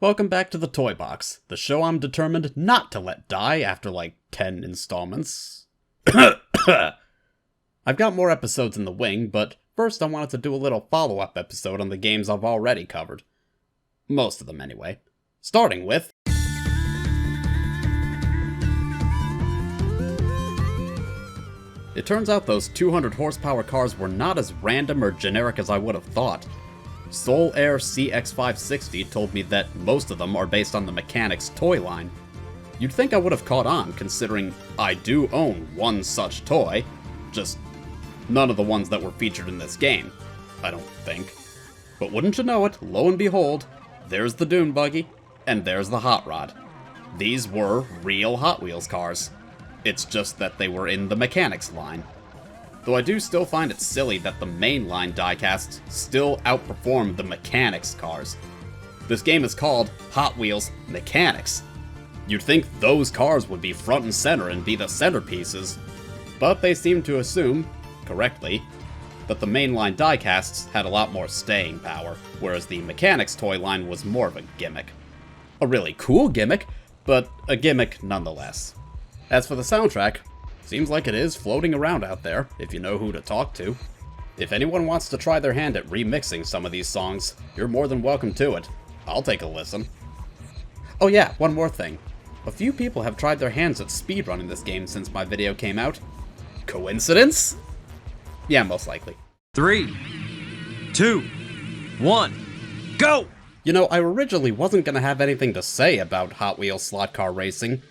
Welcome back to the Toybox, the show I'm determined not to let die after like 10 installments. I've got more episodes in the wing, but first I wanted to do a little follow-up episode on the games I've already covered. Most of them anyway. Starting with... It turns out those 200 horsepower cars were not as random or generic as I would have thought. Soul Air CX560 told me that most of them are based on the Mechanix toy line. You'd think I would have caught on, considering I do own one such toy, just none of the ones that were featured in this game, I don't think. But wouldn't you know it, lo and behold, there's the Dune Buggy, and there's the Hot Rod. These were real Hot Wheels cars. It's just that they were in the Mechanix line. Though I do still find it silly that the mainline diecasts still outperform the Mechanix cars. This game is called Hot Wheels Mechanix. You'd think those cars would be front and center and be the centerpieces, but they seem to assume, correctly, that the mainline diecasts had a lot more staying power, whereas the Mechanix toy line was more of a gimmick. A really cool gimmick, but a gimmick nonetheless. As for the soundtrack, seems like it is floating around out there, if you know who to talk to. If anyone wants to try their hand at remixing some of these songs, you're more than welcome to it. I'll take a listen. Oh yeah, one more thing. A few people have tried their hands at speedrunning this game since my video came out. Coincidence? Yeah, most likely. 3, 2, 1, go! You know, I originally wasn't gonna have anything to say about Hot Wheels slot car racing,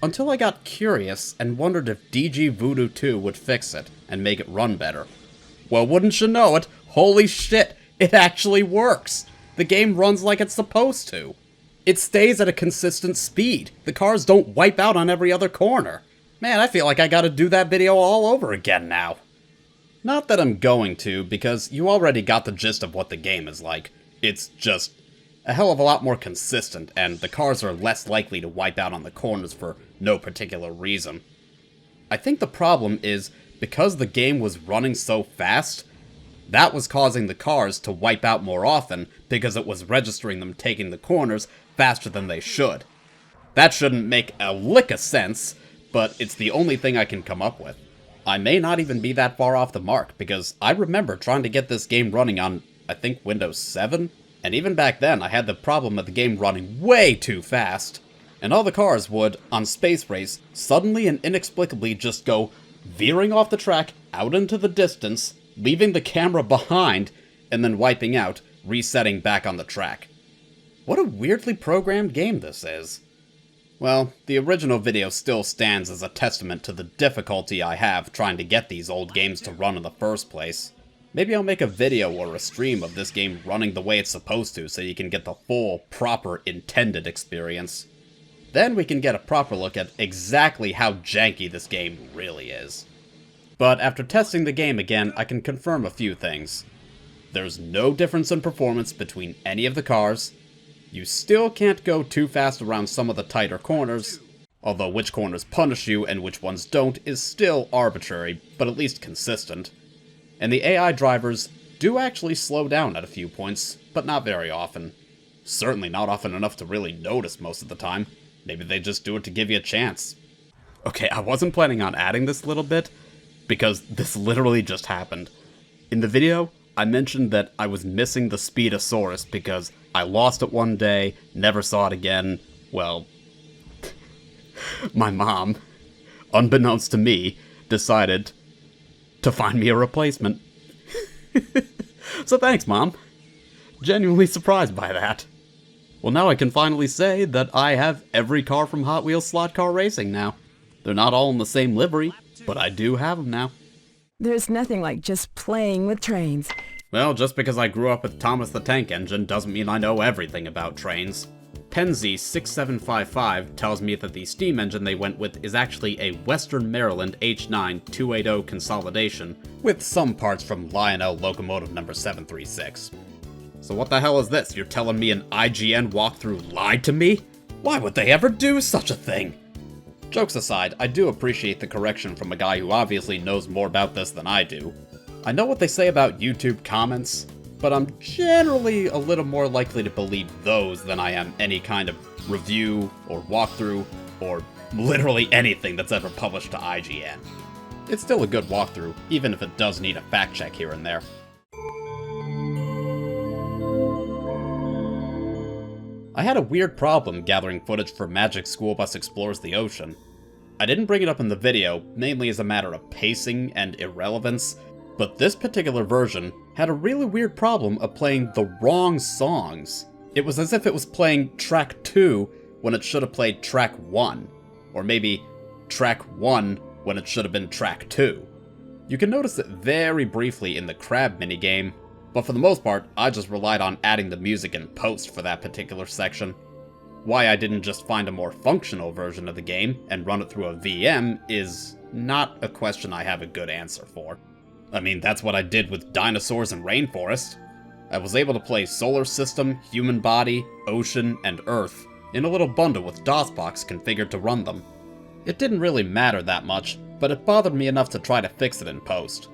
until I got curious and wondered if DG Voodoo 2 would fix it and make it run better. Well, wouldn't you know it, holy shit, it actually works! The game runs like it's supposed to. It stays at a consistent speed. The cars don't wipe out on every other corner. Man, I feel like I gotta do that video all over again now. Not that I'm going to, because you already got the gist of what the game is like. It's just a hell of a lot more consistent, and the cars are less likely to wipe out on the corners for no particular reason. I think the problem is, because the game was running so fast, that was causing the cars to wipe out more often because it was registering them taking the corners faster than they should. That shouldn't make a lick of sense, but it's the only thing I can come up with. I may not even be that far off the mark, because I remember trying to get this game running on, I think, Windows 7? And even back then, I had the problem of the game running way too fast, and all the cars would, on Space Race, suddenly and inexplicably just go veering off the track out into the distance, leaving the camera behind, and then wiping out, resetting back on the track. What a weirdly programmed game this is. Well, the original video still stands as a testament to the difficulty I have trying to get these old games to run in the first place. Maybe I'll make a video or a stream of this game running the way it's supposed to so you can get the full, proper, intended experience. Then we can get a proper look at exactly how janky this game really is. But after testing the game again, I can confirm a few things. There's no difference in performance between any of the cars. You still can't go too fast around some of the tighter corners, although which corners punish you and which ones don't is still arbitrary, but at least consistent. And the AI drivers do actually slow down at a few points, but not very often. Certainly not often enough to really notice most of the time. Maybe they just do it to give you a chance. Okay, I wasn't planning on adding this little bit, because this literally just happened. In the video, I mentioned that I was missing the Speedosaurus because I lost it one day, never saw it again. Well, my mom, unbeknownst to me, decided to find me a replacement. So thanks, Mom. Genuinely surprised by that. Well, now I can finally say that I have every car from Hot Wheels Slot Car Racing now. They're not all in the same livery, but I do have them now. There's nothing like just playing with trains. Well, just because I grew up with Thomas the Tank Engine doesn't mean I know everything about trains. Penzi6755 tells me that the steam engine they went with is actually a Western Maryland H9 280 consolidation, with some parts from Lionel locomotive number 736. So what the hell is this? You're telling me an IGN walkthrough lied to me? Why would they ever do such a thing? Jokes aside, I do appreciate the correction from a guy who obviously knows more about this than I do. I know what they say about YouTube comments. but I'm generally a little more likely to believe those than I am any kind of review or walkthrough or literally anything that's ever published to IGN. It's still a good walkthrough, even if it does need a fact check here and there. I had a weird problem gathering footage for Magic School Bus Explores the Ocean. I didn't bring it up in the video, mainly as a matter of pacing and irrelevance, but this particular version had a really weird problem of playing the wrong songs. It was as if it was playing track 2 when it should have played track 1, or maybe track 1 when it should have been track 2. You can notice it very briefly in the crab minigame, but for the most part, I just relied on adding the music in post for that particular section. Why I didn't just find a more functional version of the game and run it through a VM is not a question I have a good answer for. I mean, that's what I did with Dinosaurs and Rainforest. I was able to play Solar System, Human Body, Ocean, and Earth in a little bundle with DOSBox configured to run them. It didn't really matter that much, but it bothered me enough to try to fix it in post.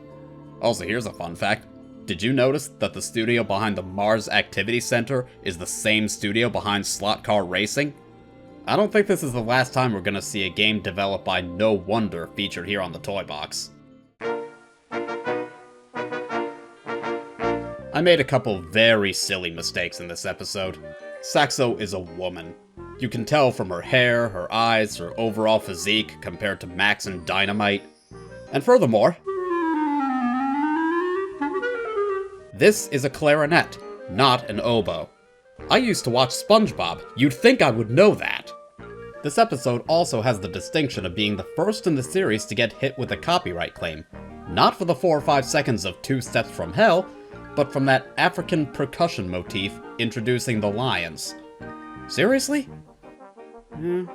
Also, here's a fun fact. Did you notice that the studio behind the Mars Activity Center is the same studio behind Slot Car Racing? I don't think this is the last time we're gonna see a game developed by No Wonder featured here on the Toybox. I made a couple very silly mistakes in this episode. Saxo is a woman. You can tell from her hair, her eyes, her overall physique compared to Max and Dynamite. And furthermore, this is a clarinet, not an oboe. I used to watch SpongeBob. You'd think I would know that. This episode also has the distinction of being the first in the series to get hit with a copyright claim. Not for the 4 or 5 seconds of Two Steps from Hell, but from that African percussion motif introducing the lions. Seriously?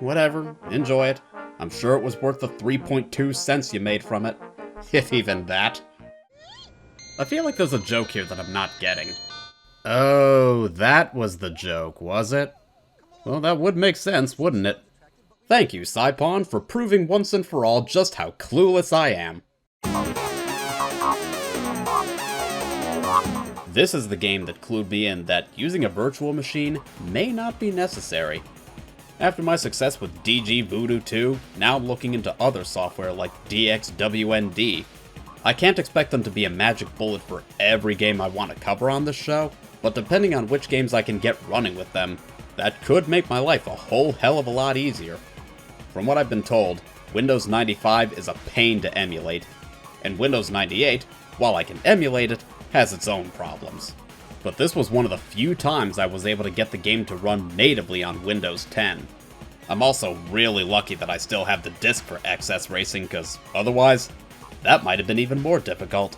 Whatever, enjoy it. I'm sure it was worth the 3.2 cents you made from it. If even that. I feel like there's a joke here that I'm not getting. Oh, that was the joke, was it? Well, that would make sense, wouldn't it? Thank you, Saipon, for proving once and for all just how clueless I am. This is the game that clued me in that using a virtual machine may not be necessary. After my success with DG Voodoo 2, now I'm looking into other software like DXWND. I can't expect them to be a magic bullet for every game I want to cover on this show, but depending on which games I can get running with them, that could make my life a whole hell of a lot easier. From what I've been told, Windows 95 is a pain to emulate, and Windows 98, while I can emulate it, has its own problems. But this was one of the few times I was able to get the game to run natively on Windows 10. I'm also really lucky that I still have the disc for XS Racing, because otherwise, that might have been even more difficult.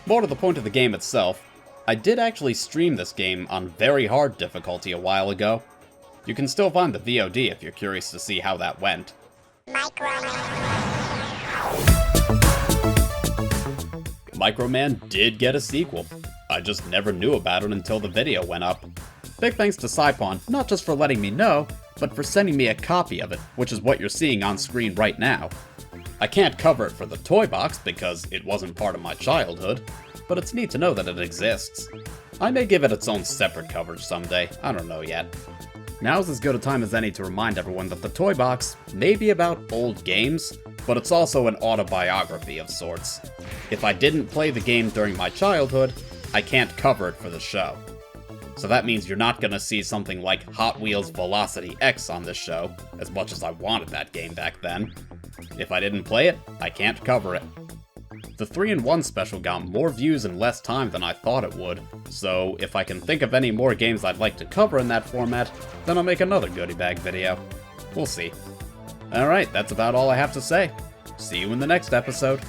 More to the point of the game itself, I did actually stream this game on very hard difficulty a while ago. You can still find the VOD if you're curious to see how that went. MicroMan did get a sequel. I just never knew about it until the video went up. Big thanks to Saipon, not just for letting me know, but for sending me a copy of it, which is what you're seeing on screen right now. I can't cover it for the Toybox because it wasn't part of my childhood, but it's neat to know that it exists. I may give it its own separate coverage someday, I don't know yet. Now's as good a time as any to remind everyone that the Toybox may be about old games, but it's also an autobiography of sorts. If I didn't play the game during my childhood, I can't cover it for the show. So that means you're not gonna see something like Hot Wheels Velocity X on this show, as much as I wanted that game back then. If I didn't play it, I can't cover it. The 3-in-1 special got more views in less time than I thought it would, so if I can think of any more games I'd like to cover in that format, then I'll make another goodie bag video. We'll see. Alright, that's about all I have to say. See you in the next episode.